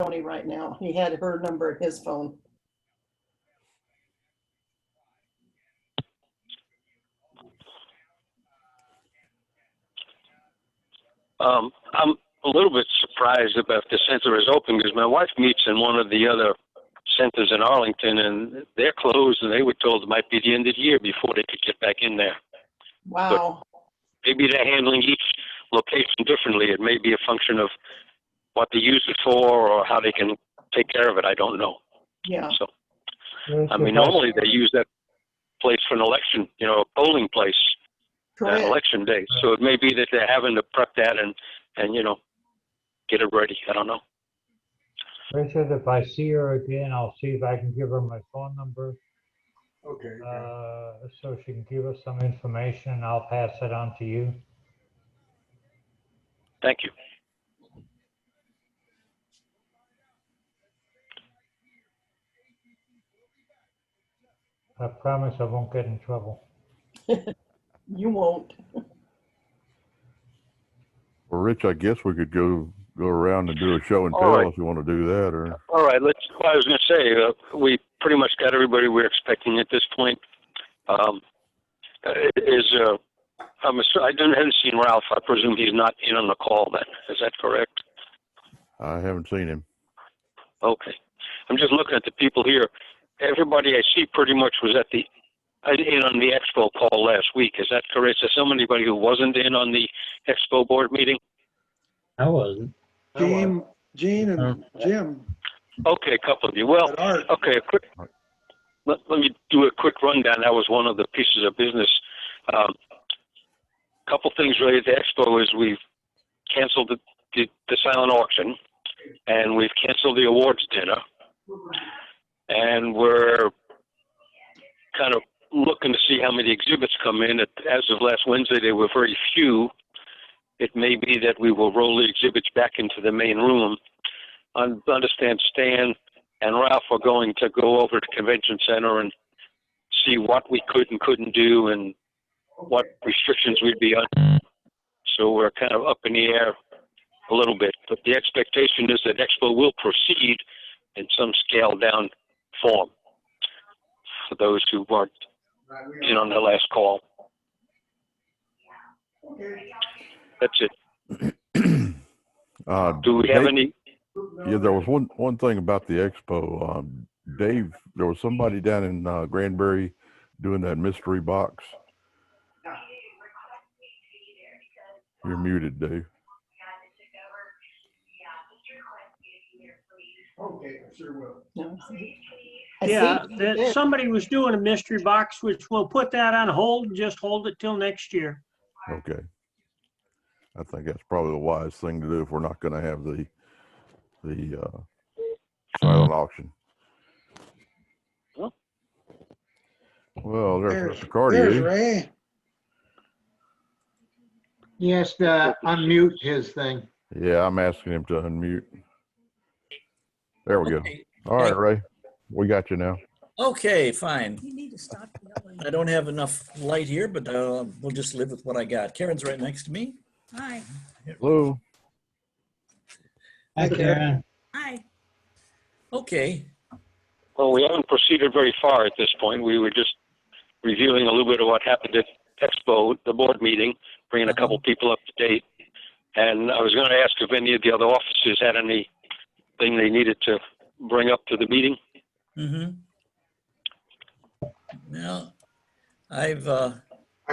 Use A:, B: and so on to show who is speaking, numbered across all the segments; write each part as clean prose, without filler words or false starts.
A: Tony right now. He had her number in his phone.
B: I'm a little bit surprised about the center is open because my wife meets in one of the other centers in Arlington, and they're closed, and they were told it might be the end of the year before they could get back in there.
A: Wow.
B: But maybe they're handling each location differently. It may be a function of what they use it for or how they can take care of it. I don't know.
A: Yeah.
B: So, I mean, normally they use that place for an election, you know, a polling place.
A: Correct.
B: Election day. So it may be that they're having to prep that and you know, get it ready. I don't know.
C: Ray said if I see her again, I'll see if I can give her my phone number.
D: Okay.
C: So she can give us some information and I'll pass it on to you.
B: Thank you.
C: I promise I won't get in trouble.
A: You won't.
E: Well, Rich, I guess we could go around and do a show and
B: All
E: tell
B: right.
E: if you want to do that, or
B: All right. Well, I was going to say, we pretty much got everybody we're expecting at this point. I haven't seen Ralph. I presume he's not in on the call then. Is that correct?
E: I haven't seen him.
B: Okay. I'm just looking at the people here. Everybody I see pretty much was in on the Expo call last week. Is that correct? Is there anybody who wasn't in on the Expo board meeting?
F: I wasn't.
D: Gene and Jim.
B: Okay, a couple of you. Well,
D: and Art.
B: okay, let me do a quick rundown. That was one of the pieces of business. Couple things related to Expo is we've canceled the silent auction, and we've canceled the awards dinner, and we're kind of looking to see how many exhibits come in. As of last Wednesday, there were very few. It may be that we will roll the exhibits back into the main room. I understand Stan and Ralph are going to go over to the convention center and see what we could and couldn't do and what restrictions we'd be on. So we're kind of up in the air a little bit. But the expectation is that Expo will proceed in some scaled down form for those who weren't in on the last call. That's it. Do we have any?
E: Yeah, there was one thing about the expo. Dave, there was somebody down in Granbury doing that mystery box. You're muted, Dave.
D: Okay, I sure will.
A: No.
F: Yeah, that somebody was doing a mystery box, which we'll put that on hold and just hold it till next year.
E: Okay. I think that's probably the wise thing to do if we're not going to have the silent auction. Well, there's Mr. Cartier.
D: There's Ray.
G: He has to unmute his thing.
E: Yeah, I'm asking him to unmute. There we go.
H: Okay.
E: All right, Ray, we got you now.
H: Okay, fine.
A: You need to stop yelling.
H: I don't have enough light here, but we'll just live with what I got. Karen's right next to me.
A: Hi.
E: Hello.
F: Hi, Karen.
A: Hi.
H: Okay.
B: Well, we haven't proceeded very far at this point. We were just reviewing a little bit of what happened at Expo, the board meeting, bringing a couple people up to date. And I was going to ask if any of the other officers had anything they needed to bring up to the meeting.
H: Mm-hmm. Well, I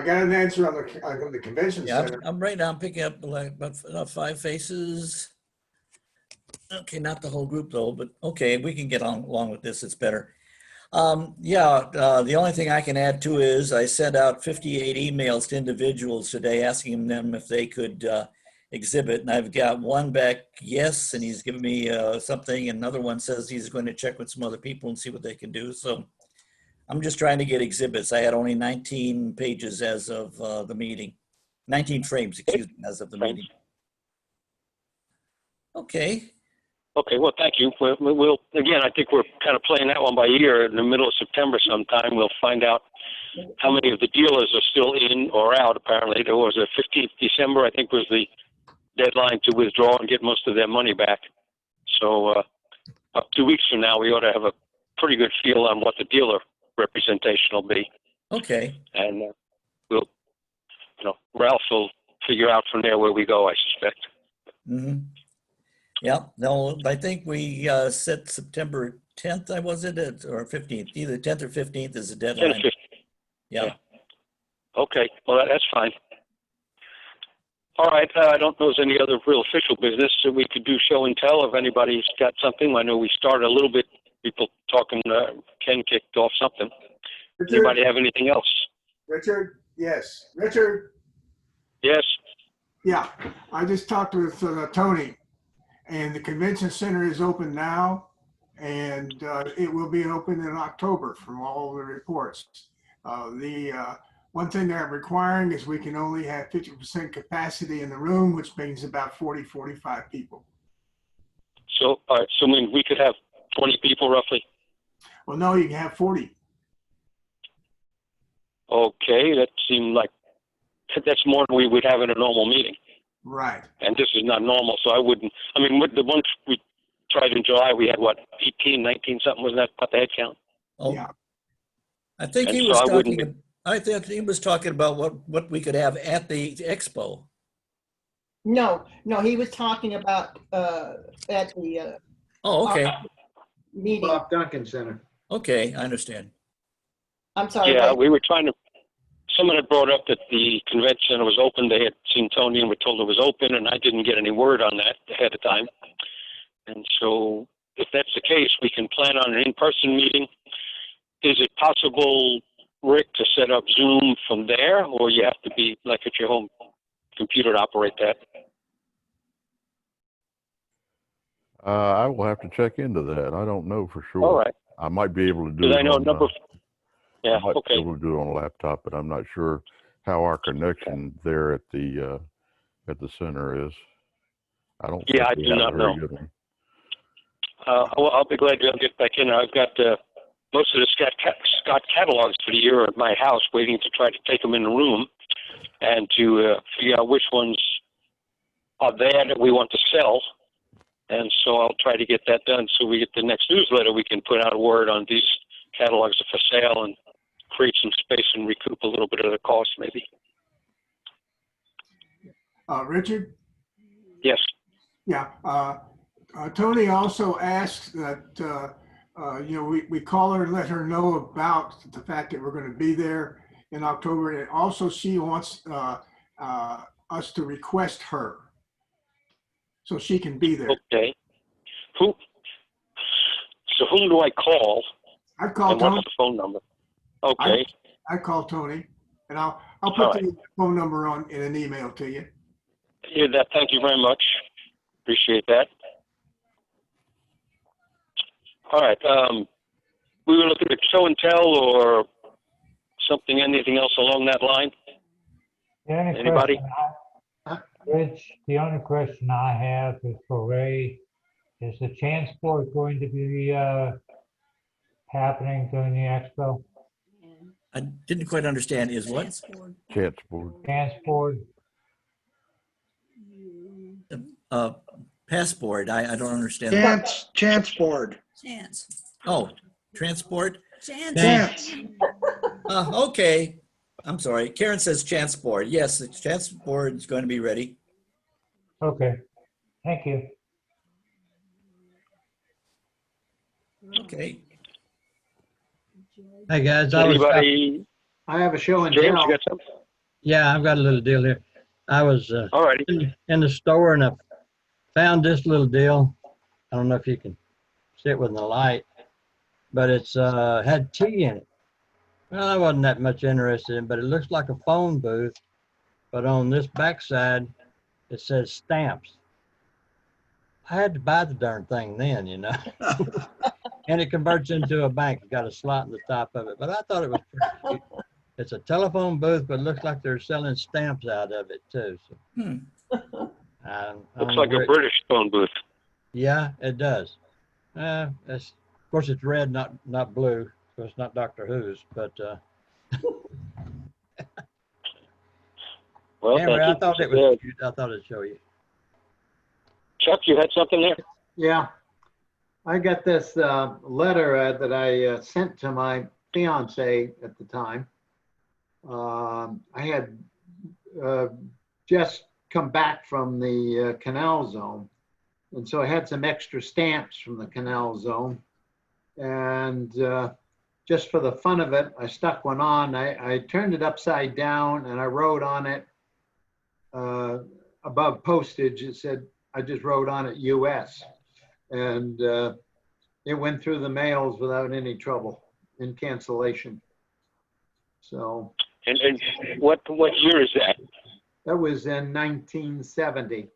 D: got an answer on the convention center.
H: I'm right now. I'm picking up like about 5 faces. Okay, not the whole group though, but okay, we can get along with this. It's better. The only thing I can add to is I sent out 58 emails to individuals today asking them if they could exhibit, and I've got one back, yes, and he's given me something, and another one says he's going to check with some other people and see what they can do. So I'm just trying to get exhibits. I had only 19 pages as of the meeting, 19 frames, excuse me, as of the meeting. Okay.
B: Okay, well, thank you. We'll again, I think we're kind of playing that one by ear. In the middle of September sometime, we'll find out how many of the dealers are still in or out. Apparently, there was a 15th December, I think, was the deadline to withdraw and get most of their money back. So 2 weeks from now, we ought to have a pretty good feel on what the dealer representation will be.
H: Okay.
B: And we'll, Ralph will figure out from there where we go, I suspect.
H: Mm-hmm. Yeah, no, I think we set September 10th, was it, or 15th? Either 10th or 15th is the
B: 10
H: deadline.
B: or 15.
H: Yeah.
B: Okay, well, that's fine. All right, I don't know if there's any other real official business that we could do show and tell if anybody's got something. I know we started a little bit, people talking, Ken kicked off something.
D: Richard,
B: Anybody have anything else?
D: Richard, yes. Richard,
B: Yes?
D: yeah. I just talked with Tony, and the convention center is open now, and it will be open in October from all the reports. The one thing they're requiring is we can only have 50% capacity in the room, which means about 40, 45 people.
B: So, all right, so I mean, we could have 20 people roughly?
D: Well, no, you can have 40.
B: Okay, that seemed like, that's more than we would have in a normal meeting.
D: Right.
B: And this is not normal, so I wouldn't, I mean, with the ones we tried in July, we had what, 18, 19 something, wasn't that about the head count?
H: Oh,
D: Yeah.
H: I think
B: And
H: he
B: so
H: was
B: I wouldn't-
H: talking, I think he was talking about what we could have at the expo.
A: No, he was talking about at the
H: Oh, okay.
A: meeting.
G: Bob Duncan Center.
H: Okay, I understand.
A: I'm sorry.
B: Yeah,
A: Ray.
B: we were trying to, someone had brought up that the convention center was open. They had seen Tony and were told it was open, and I didn't get any word on that ahead of time. And so if that's the case, we can plan on an in-person meeting. Is it possible, Rick, to set up Zoom from there, or you have to be like at your home computer to operate that?
E: I will have to check into that. I don't know for sure.
B: All right.
E: I might be able to do
B: Because
E: it
B: I know
E: on,
B: number, yeah,
E: I might be
B: okay.
E: able to do it on a laptop, but I'm not sure how our connection there at the center is. I don't think
B: Yeah, I
E: we
B: do
E: have a
B: not
E: very
B: know.
E: good one.
B: I'll be glad to get back in. I've got most of the Scott catalogs for the year at my house, waiting to try to take them in the room and to figure out which ones are there that we want to sell. And so I'll try to get that done so we get the next newsletter. We can put out a word on these catalogs are for sale and create some space and recoup a little bit of the cost, maybe.
D: Richard?
B: Yes.
D: Yeah. Tony also asked that, we call her and let her know about the fact that we're going to be there in October. And also she wants us to request her so she can be there.
B: Okay. So whom do I call?
D: I call
B: And
D: Tony.
B: what's the phone number? Okay.
D: I call Tony, and I'll
B: All
D: put
B: right.
D: the phone number on in an email to you.
B: Yeah, thank you very much. Appreciate that. All right. We were looking at show and tell or something, anything else along that line?
C: The only
B: Anybody?
C: Rich, the only question I have is for Ray. Is the chance board going to be happening during the expo?
H: I didn't quite understand is what?
E: Chance board.
C: Chance board?
H: Passport. I don't understand.
G: Chance board.
I: Chance.
H: Oh, transport?
I: Chance.
H: Okay. I'm sorry. Karen says chance board. Yes, the chance board is going to be ready.
C: Okay, thank you.
H: Okay.
J: Hey guys,
B: Anybody?
G: I have a show and
B: James,
G: tell.
B: you got something?
J: yeah, I've got a little deal here. I was
B: All righty.
J: in the store and I found this little deal. I don't know if you can see it with the light, but it's had tea in it. Well, I wasn't that much interested in, but it looks like a phone booth. But on this backside, it says stamps. I had to buy the darn thing then, you know. And it converts into a bank. It's got a slot in the top of it. But I thought it was pretty cute. It's a telephone booth, but it looks like they're selling stamps out of it too. So, I
B: Looks
J: don't
B: like
J: know
B: a
J: where-
B: British phone booth.
J: Yeah, it does. Of course, it's red, not blue. So it's not Doctor Who's, but
B: Well,
J: anyway,
B: thank
J: I
B: you.
J: thought it was cute. I thought I'd show you.
B: Chuck, you had something there?
G: Yeah. I got this letter that I sent to my fiance at the time. I had just come back from the canal zone. And so I had some extra stamps from the canal zone. And just for the fun of it, I stuck one on. I turned it upside down and I wrote on it above postage. It said, I just wrote on it US. And it went through the mails without any trouble in cancellation. So.
B: And what year is that?
G: That was in 1970.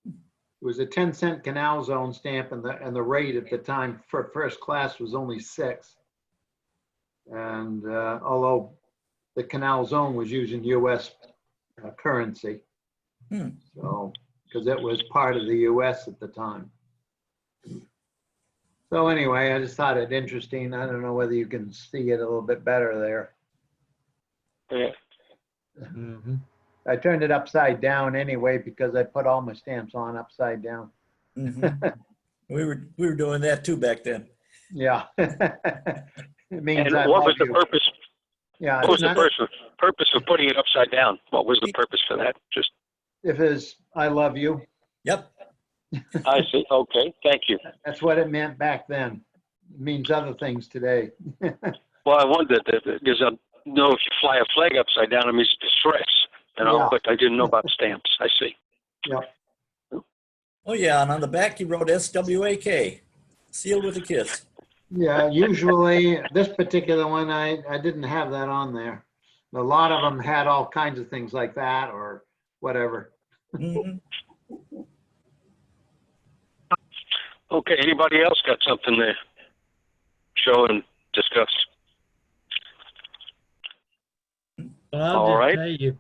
G: It was a 10-cent canal zone stamp, and the rate at the time for first class was only 6. And although the canal zone was using U.S. Currency, so because it was part of the U.S. at the time. So anyway, I just thought it interesting. I don't know whether you can see it a little bit better there.
B: Yeah.
J: Mhm.
G: I turned it upside down anyway because I put all my stamps on upside down.
H: Mhm. We were doing that too back then.
G: Yeah. It means
B: And
G: I
B: what
G: love
B: was the
G: you.
B: purpose?
G: Yeah.
B: What was
G: it's
B: the
G: not-
B: purpose of putting it upside down? What was the purpose for that? Just,
G: If it's I love you,
H: Yep.
B: I see. Okay, thank you.
G: that's what it meant back then. It means other things today.
B: Well, I wondered because I know if you fly a flag upside down, it means distress.
G: Yeah.
B: But I didn't know about stamps. I see.
G: Yep.
H: Oh yeah, and on the back he wrote SWAK, sealed with a kiss.
G: Yeah, usually this particular one, I didn't have that on there. A lot of them had all kinds of things like that or whatever.
H: Mhm.
B: Okay, anybody else got something to show and discuss?
J: Well, I'll
B: All
J: just
B: right.
J: tell you,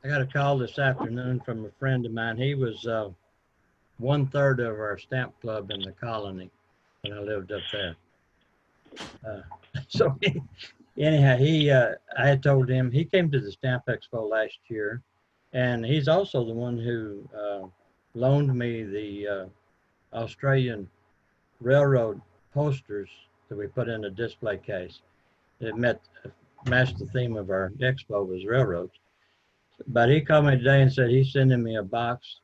J: I got a call this afternoon from a friend of mine. He was 1/3 of our stamp club in the colony when I lived up there. So anyhow, I had told him, he came to the Stamp Expo last year, and he's also the one who loaned me the Australian Railroad posters that we put in a display case. It matched the theme of our expo was railroads. But he called me today and said he's sending me a box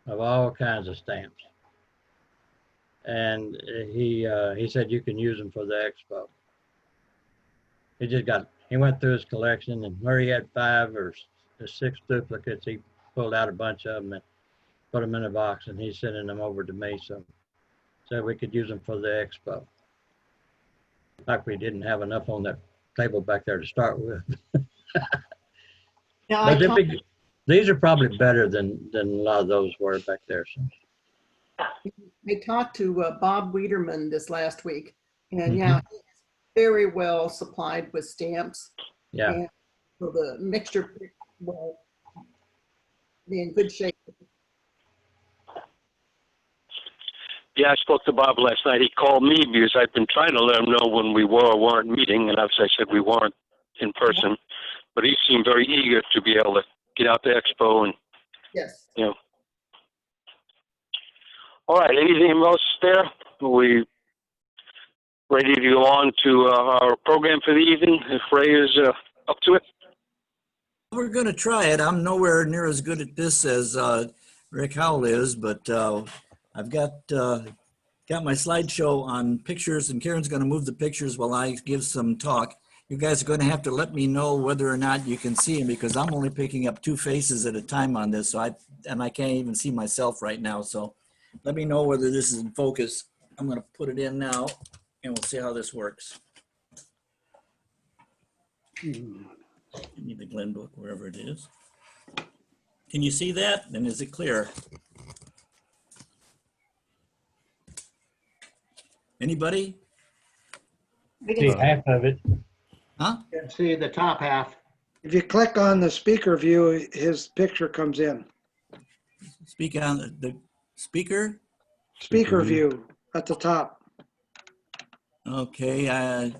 J: of all kinds of stamps. And he said you can use them for the expo. He went through his collection, and where he had 5 or 6 duplicates, he pulled out a bunch of them and put them in a box, and he's sending them over to me. So we could use them for the expo. Like we didn't have enough on that table back there to start with.
A: Now,
J: But these are probably better than a lot of those were back there. So.
A: I talked to Bob Wiederman this last week, and
J: Mhm.
A: yeah, he's very well supplied with stamps.
J: Yeah.
A: And so the mixture will be in good shape.
B: Yeah, I spoke to Bob last night. He called me because I'd been trying to let him know when we were or weren't meeting, and as I said, we weren't in person. But he seemed very eager to be able to get out to Expo and,
A: Yes.
B: you know. All right, anything else there? Are we ready to go on to our program for the evening, if Ray is up to it?
H: We're going to try it. I'm nowhere near as good at this as Rick Howell is, but I've got my slideshow on pictures, and Karen's going to move the pictures while I give some talk. You guys are going to have to let me know whether or not you can see them, because I'm only picking up 2 faces at a time on this, so I can't even see myself right now. So let me know whether this is in focus. I'm going to put it in now, and we'll see how this works. I need the Glen book, wherever it is. Can you see that? And is it clear? Anybody?
J: See half of it.
H: Huh?
G: You can see the top half.
I: If you click on the speaker view, his picture comes in.
H: Speak on the speaker.
I: Speaker view at the top.
H: Okay, I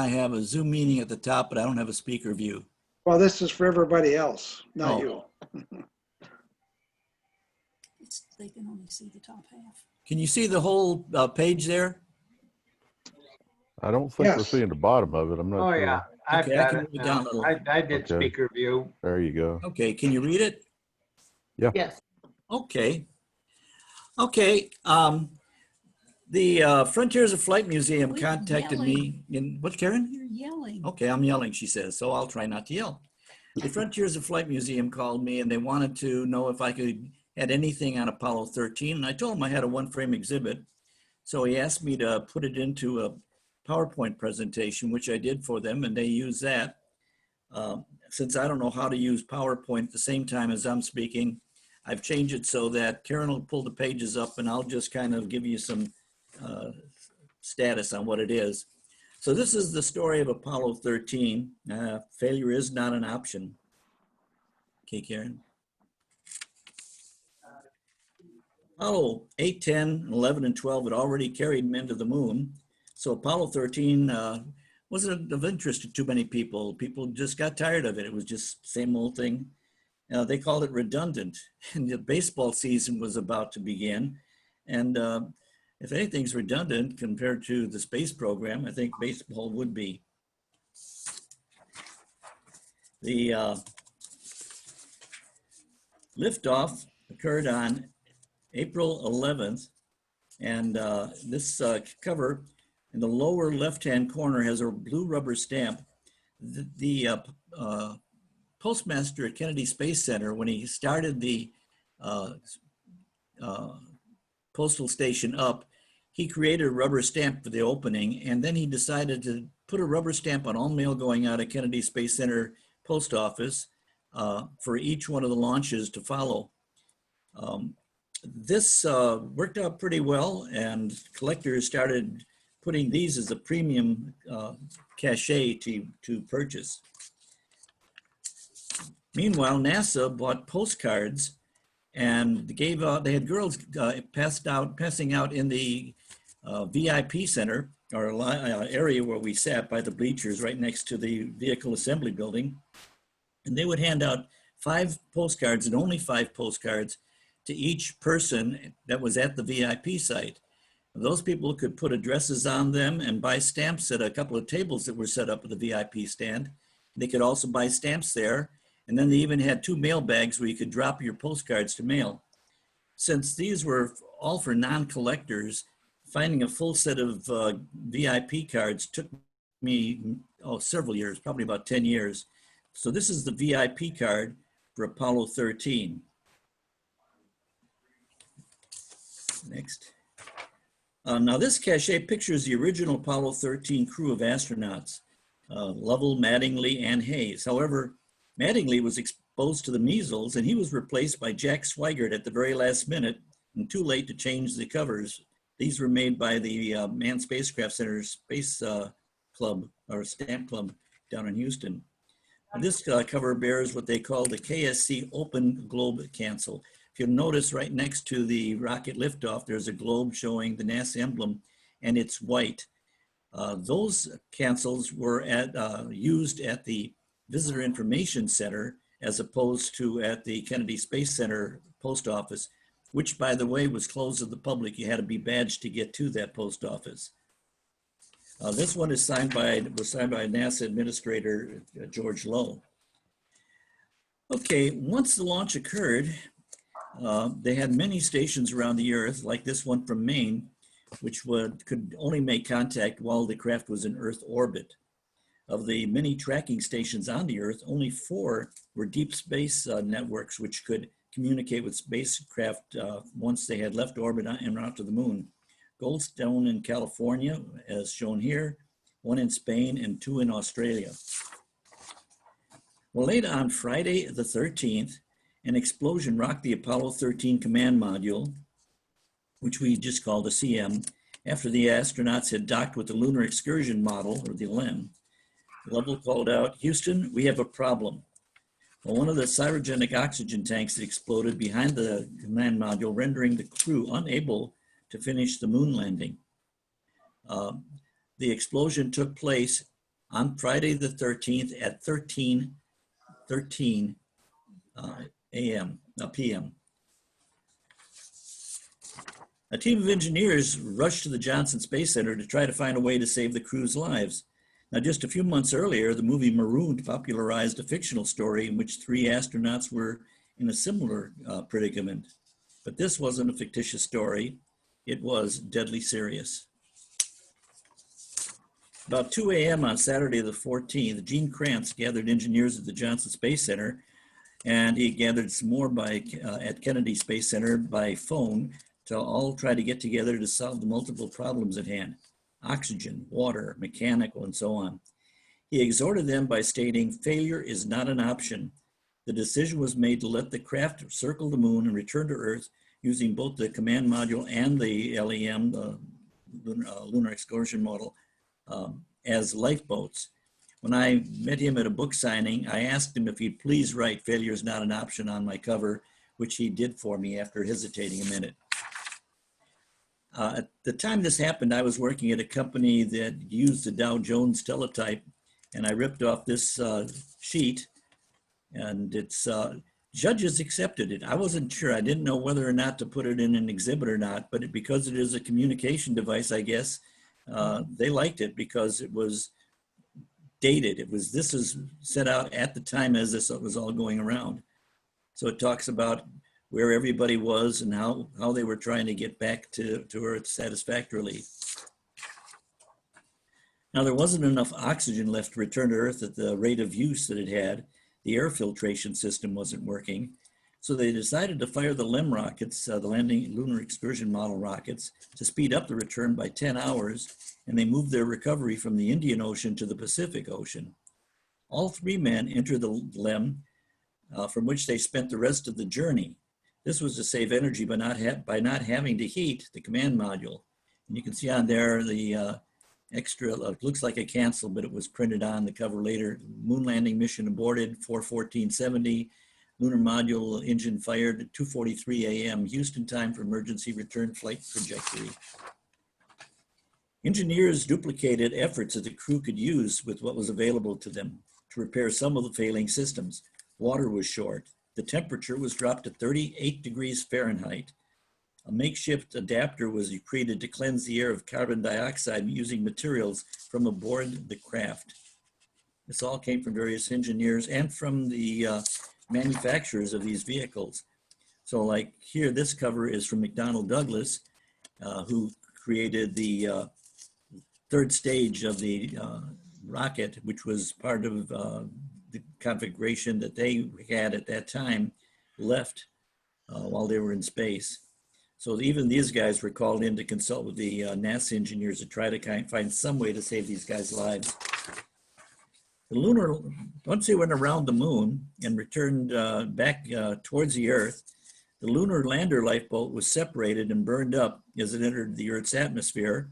H: have a Zoom meeting at the top, but I don't have a speaker view.
I: Well, this is for everybody else, not
H: Oh.
I: you.
K: They can only see the top half.
H: Can you see the whole page there?
E: I don't think we're
I: Yes.
E: seeing the bottom of it. I'm not
G: Oh,
E: sure.
G: yeah, I've
H: Okay, I
G: got
H: can
G: it
H: move it
G: now.
H: down a little.
G: I did
E: Okay.
G: speaker view.
E: There you go.
H: Okay, can you read it?
A: Yes.
H: Okay. Okay. The Frontiers of Flight Museum
K: Quit
H: contacted me in, what, Karen?
K: You're yelling.
H: Okay, I'm yelling, she says, so I'll try not to yell. The Frontiers of Flight Museum called me and they wanted to know if I could had anything on Apollo 13. And I told him I had a one-frame exhibit. So he asked me to put it into a PowerPoint presentation, which I did for them, and they use that. Since I don't know how to use PowerPoint at the same time as I'm speaking, I've changed it so that Karen will pull the pages up and I'll just kind of give you some status on what it is. So this is the story of Apollo 13. Failure is not an option. Okay, Karen. Apollo 8, 10, 11, and 12 had already carried men to the moon. So Apollo 13 wasn't of interest to too many people. People just got tired of it. It was just same old thing. They called it redundant. And the baseball season was about to begin. And if anything's redundant compared to the space program, I think baseball would be. The liftoff occurred on April 11th, and this cover in the lower left-hand corner has a blue rubber stamp. The postmaster at Kennedy Space Center, when he started the postal station up, he created a rubber stamp for the opening, and then he decided to put a rubber stamp on all mail going out of Kennedy Space Center post office for each one of the launches to follow. This worked out pretty well, and collectors started putting these as a premium cachet to purchase. Meanwhile, NASA bought postcards and gave out, they had girls passing out in the VIP center, or area where we sat by the bleachers right next to the vehicle assembly building. And they would hand out 5 postcards, and only 5 postcards, to each person that was at the VIP site. Those people could put addresses on them and buy stamps at a couple of tables that were set up at the VIP stand. They could also buy stamps there. And then they even had 2 mail bags where you could drop your postcards to mail. Since these were all for non-collectors, finding a full set of VIP cards took me several years, probably about 10 years. So this is the VIP card for Apollo 13. Next. Now this cachet pictures the original Apollo 13 crew of astronauts, Lovell, Mattingly, and Hayes. However, Mattingly was exposed to the measles and he was replaced by Jack Swigert at the very last minute and too late to change the covers. These were made by the Manned Spacecraft Center Space Club, or Stamp Club down in Houston. This cover bears what they call the KSC Open Globe Cancel. If you'll notice right next to the rocket liftoff, there's a globe showing the NASA emblem, and it's white. Those cancels were used at the Visitor Information Center as opposed to at the Kennedy Space Center post office, which, by the way, was closed to the public. You had to be badged to get to that post office. This one is was signed by NASA Administrator George Lowe. Okay, once the launch occurred, they had many stations around the Earth, like this one from Maine, which could only make contact while the craft was in Earth orbit. Of the many tracking stations on the Earth, only 4 were deep space networks which could communicate with spacecraft once they had left orbit and out to the moon. Goldstone in California, as shown here, 1 in Spain, and 2 in Australia. Well, late on Friday the 13th, an explosion rocked the Apollo 13 command module, which we just called a CM, after the astronauts had docked with the Lunar Excursion Model, or the LEM. Lovell called out, "Houston, we have a problem." Well, one of the cryogenic oxygen tanks had exploded behind the command module, rendering the crew unable to finish the moon landing. The explosion took place on Friday the 13th at 13:13 p.m. A team of engineers rushed to the Johnson Space Center to try to find a way to save the crew's lives. Now, just a few months earlier, the movie Marooned popularized a fictional story in which 3 astronauts were in a similar predicament. But this wasn't a fictitious story. It was deadly serious. About 2 a.m. on Saturday the 14th, Gene Kranz gathered engineers at the Johnson Space Center, and he gathered some more at Kennedy Space Center by phone to all try to get together to solve the multiple problems at hand: oxygen, water, mechanical, and so on. He exhorted them by stating, "Failure is not an option." The decision was made to let the craft circle the moon and return to Earth using both the command module and the LEM, the Lunar Excursion Model, as lifeboats. When I met him at a book signing, I asked him if he'd please write "Failure is not an option" on my cover, which he did for me after hesitating a minute. At the time this happened, I was working at a company that used the Dow Jones teletype, and I ripped off this sheet, and it's judges accepted it. I wasn't sure. I didn't know whether or not to put it in an exhibit or not, but because it is a communication device, I guess, they liked it because it was dated. This is set out at the time as this was all going around. So it talks about where everybody was and how they were trying to get back to Earth satisfactorily. Now, there wasn't enough oxygen left to return to Earth at the rate of use that it had. The air filtration system wasn't working. So they decided to fire the LEM rockets, the Landing Lunar Excursion Model rockets, to speed up the return by 10 hours, and they moved their recovery from the Indian Ocean to the Pacific Ocean. All 3 men entered the LEM, from which they spent the rest of the journey. This was to save energy by not having to heat the command module. And you can see on there the extra, looks like a cancel, but it was printed on the cover later. Moon landing mission aborted, 4:14:70. Lunar module engine fired at 2:43 a.m. Houston time for emergency return flight trajectory. Engineers duplicated efforts that the crew could use with what was available to them to repair some of the failing systems. Water was short. The temperature was dropped to 38 degrees Fahrenheit. A makeshift adapter was created to cleanse the air of carbon dioxide using materials from aboard the craft. This all came from various engineers and from the manufacturers of these vehicles. So like here, this cover is from McDonnell Douglas, who created the 3rd stage of the rocket, which was part of the configuration that they had at that time left while they were in space. So even these guys were called in to consult with the NASA engineers to try to find some way to save these guys' lives. Once they went around the moon and returned back towards the Earth, the lunar lander lifeboat was separated and burned up as it entered the Earth's atmosphere.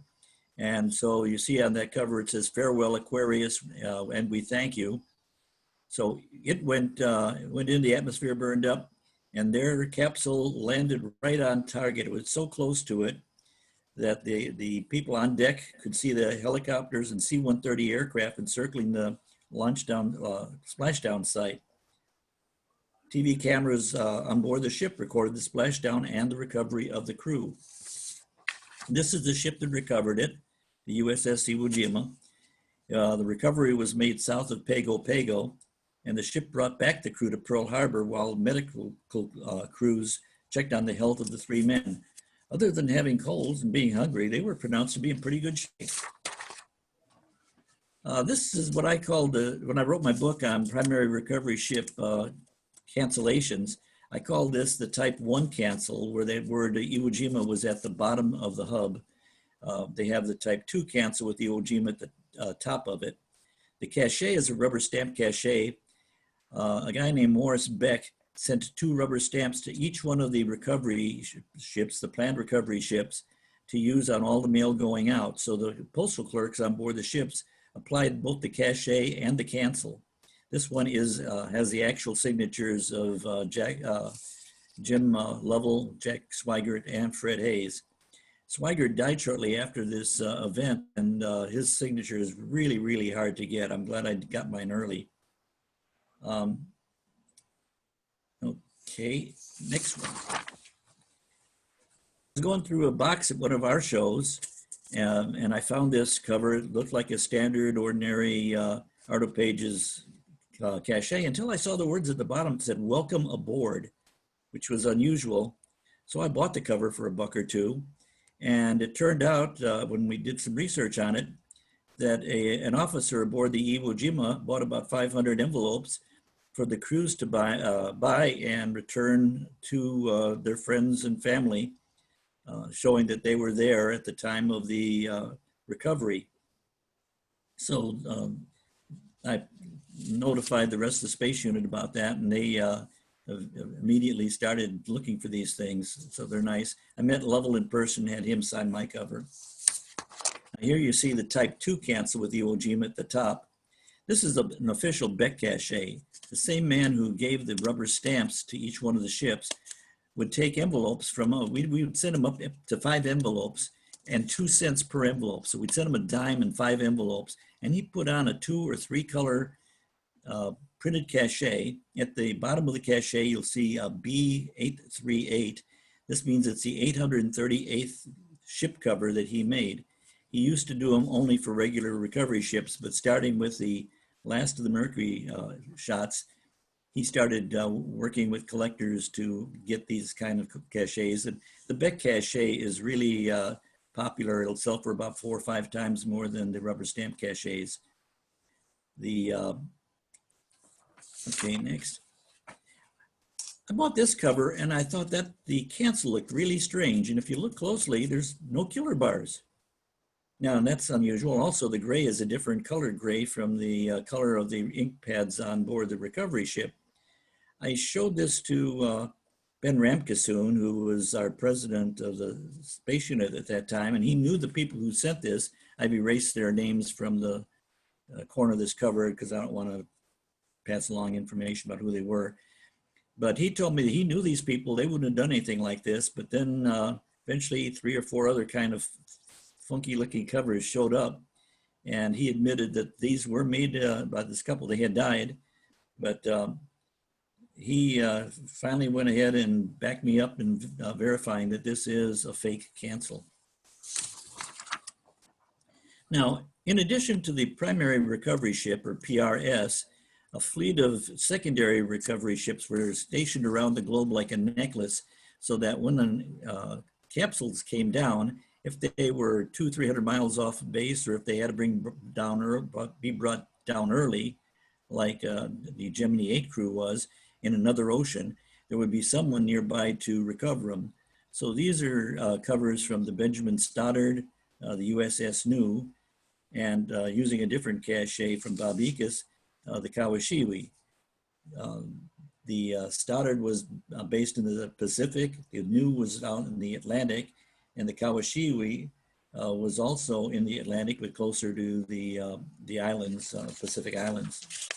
H: And so you see on that cover, it says, "Farewell Aquarius, and we thank you." So it went in the atmosphere, burned up, and their capsule landed right on target. It was so close to it that the people on deck could see the helicopters and C-130 aircraft encircling the splashdown site. TV cameras on board the ship recorded the splashdown and the recovery of the crew. This is the ship that recovered it, the USS Iwo Jima. The recovery was made south of Pago Pago, and the ship brought back the crew to Pearl Harbor while medical crews checked on the health of the 3 men. Other than having colds and being hungry, they were pronounced to be in pretty good shape. This is what I called, when I wrote my book on primary recovery ship cancellations, I called this the type 1 cancel, where the Iwo Jima was at the bottom of the hub. They have the type 2 cancel with the Iwo Jima at the top of it. The cache is a rubber stamp cache. A guy named Morris Beck sent 2 rubber stamps to each one of the recovery ships, the planned recovery ships, to use on all the mail going out. So the postal clerks on board the ships applied both the cache and the cancel. This one has the actual signatures of Jim Lovell, Jack Swigert, and Fred Hayes. Swigert died shortly after this event, and his signature is really, really hard to get. I'm glad I got mine early. Okay, next one. going through a box at one of our shows, and I found this cover. It looked like a standard, ordinary Art of Pages cachet until I saw the words at the bottom that said, "Welcome aboard," which was unusual. So I bought the cover for $1 or $2. And it turned out, when we did some research on it, that an officer aboard the Iwo Jima bought about 500 envelopes for the crews to buy and return to their friends and family, showing that they were there at the time of the recovery. So I notified the rest of the space unit about that, and they immediately started looking for these things. So they're nice. I met Lovell in person, had him sign my cover. Here you see the Type 2 cancel with Iwo Jima at the top. This is an official Beck cachet. The same man who gave the rubber stamps to each one of the ships would take envelopes from, we would send them up to 5 envelopes and 2 cents per envelope. So we'd send him a dime and 5 envelopes, and he put on a 2 or 3 color printed cachet. At the bottom of the cachet, you'll see a B838. This means it's the 838th ship cover that he made. He used to do them only for regular recovery ships, but starting with the last of the Mercury shots, he started working with collectors to get these kind of cachets. And the Beck cachet is really popular. It'll sell for about 4 or 5 times more than the rubber stamp cachets. Okay, next. I bought this cover and I thought that the cancel looked really strange. And if you look closely, there's no killer bars. Now, and that's unusual. Also, the gray is a different color gray from the color of the ink pads on board the recovery ship. I showed this to Ben Ramkissoon, who was our president of the space unit at that time, and he knew the people who sent this. I've erased their names from the corner of this cover because I don't want to pass along information about who they were. But he told me that he knew these people. They wouldn't have done anything like this. But then eventually 3 or 4 other kind of funky looking covers showed up. And he admitted that these were made by this couple. They had died. But he finally went ahead and backed me up in verifying that this is a fake cancel. Now, in addition to the primary recovery ship, or PRS, a fleet of secondary recovery ships were stationed around the globe like a necklace, so that when the capsules came down, if they were 200-300 miles off base, or if they had to be brought down early, like the Gemini 8 crew was in another ocean, there would be someone nearby to recover them. So these are covers from the Benjamin Stoddard, the USS New, and using a different cachet from Bob Ekus, the Kawashiwi. The Stoddard was based in the Pacific, the New was out in the Atlantic, and the Kawashiwi was also in the Atlantic, but closer to the islands, Pacific Islands.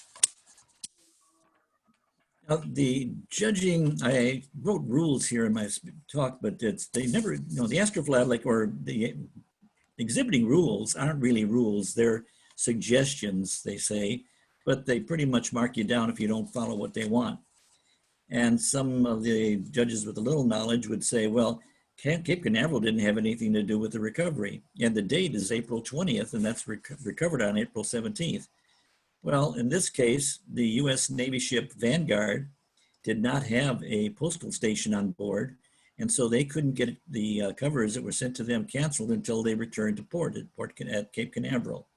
H: Now, the judging, I wrote rules here in my talk, but they never, the astroflag or the exhibiting rules aren't really rules. They're suggestions, they say, but they pretty much mark you down if you don't follow what they want. And some of the judges with a little knowledge would say, well, Cape Canaveral didn't have anything to do with the recovery. And the date is April 20th, and that's recovered on April 17th. Well, in this case, the US Navy ship Vanguard did not have a postal station on board, and so they couldn't get the covers that were sent to them canceled until they returned to port at Cape Canaveral.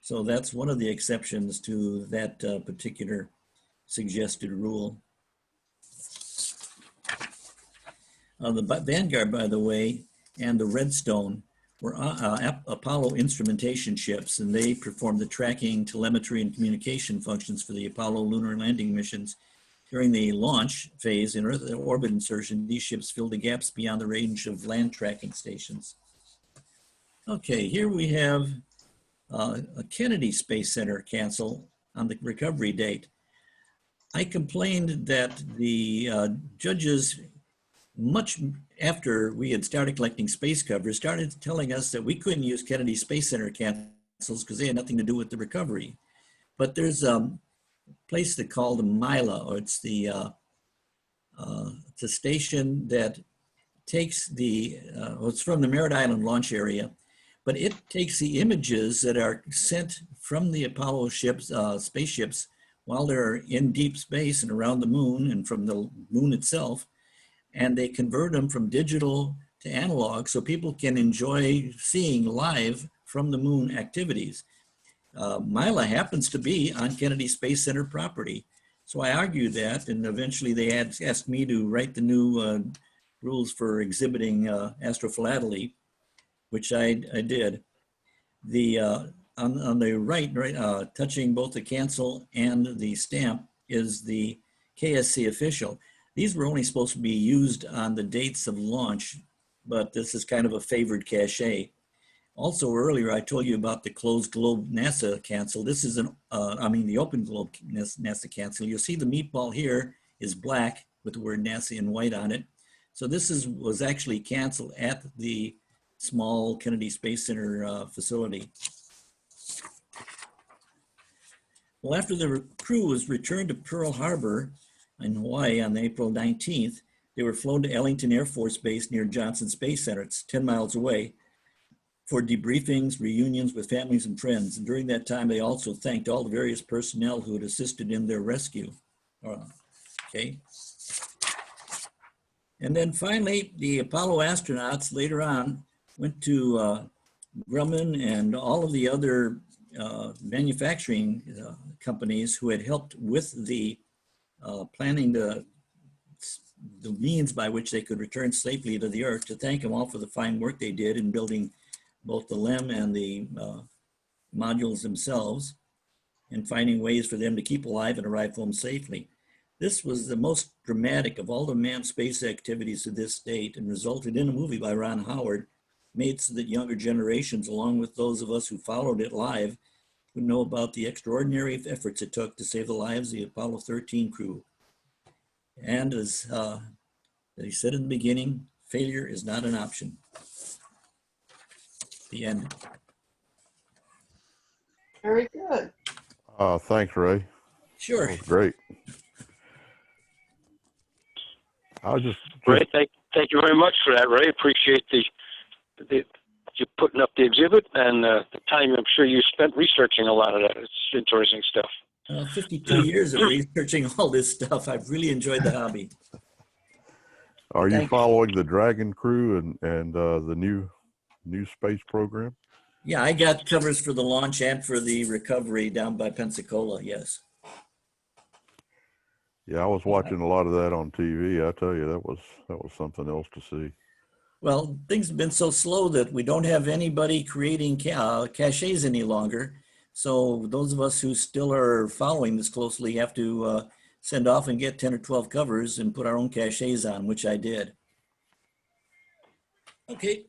H: So that's one of the exceptions to that particular suggested rule. The Vanguard, by the way, and the Redstone were Apollo instrumentation ships, and they performed the tracking, telemetry, and communication functions for the Apollo lunar landing missions. During the launch phase in Earth orbit insertion, these ships filled the gaps beyond the range of land tracking stations. Okay, here we have a Kennedy Space Center cancel on the recovery date. I complained that the judges, much after we had started collecting space covers, started telling us that we couldn't use Kennedy Space Center cancels because they had nothing to do with the recovery. But there's a place they call the Mila, or it's a station that takes well, it's from the Merritt Island launch area, but it takes the images that are sent from the Apollo ships, spaceships, while they're in deep space and around the moon and from the moon itself, and they convert them from digital to analog so people can enjoy seeing live from the moon activities. Mila happens to be on Kennedy Space Center property. So I argued that, and eventually they asked me to write the new rules for exhibiting astrophilately, which I did. On the right, touching both the cancel and the stamp is the KSC official. These were only supposed to be used on the dates of launch, but this is kind of a favored cachet. Also earlier, I told you about the closed globe NASA cancel. This is the open globe NASA cancel. You'll see the meatball here is black with the word NASA in white on it. So this was actually canceled at the small Kennedy Space Center facility. Well, after the crew was returned to Pearl Harbor in Hawaii on April 19th, they were flown to Arlington Air Force Base near Johnson Space Center. It's 10 miles away, for debriefings, reunions with families and friends. And during that time, they also thanked all the various personnel who had assisted in their rescue. Okay. And then finally, the Apollo astronauts later on went to Grumman and all of the other manufacturing companies who had helped with the planning the means by which they could return safely to the Earth, to thank them all for the fine work they did in building both the LEM and the modules themselves, and finding ways for them to keep alive and arrive home safely. This was the most dramatic of all the manned space activities to this date, and resulted in a movie by Ron Howard, made so that younger generations, along with those of us who followed it live, would know about the extraordinary efforts it took to save the lives of the Apollo 13 crew. And as he said in the beginning, failure is not an option. The end.
A: Very good.
E: Thanks, Ray.
H: Sure.
E: That was great. I was just
B: Ray, thank you very much for that, Ray. Appreciate you putting up the exhibit and the time I'm sure you spent researching a lot of that. It's interesting stuff.
H: 52 years of researching all this stuff. I've really enjoyed the hobby.
E: Are you
H: Thank
E: following the Dragon crew and the new space program?
H: Yeah, I got covers for the launch and for the recovery down by Pensacola, yes.
E: Yeah, I was watching a lot of that on TV. I tell you, that was something else to see.
H: Well, things have been so slow that we don't have anybody creating caches any longer. So those of us who still are following this closely have to send off and get 10 or 12 covers and put our own caches on, which I did. Okay.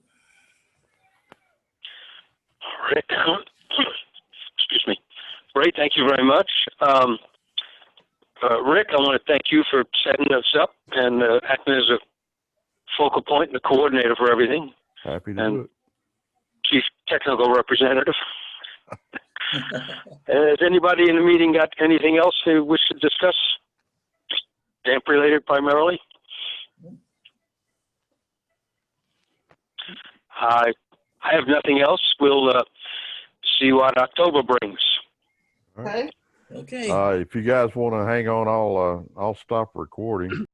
B: Rick, excuse me. Ray, thank you very much. Rick, I want to thank you for setting us up and acting as a focal point and the coordinator for everything.
E: Happy to
B: and
E: do it.
B: Chief Technical Representative. Has anybody in the meeting got anything else they wish to discuss? Damp related primarily? I have nothing else. We'll see what October brings.
A: Okay.
H: Okay.
E: If you guys want to hang on, I'll stop recording.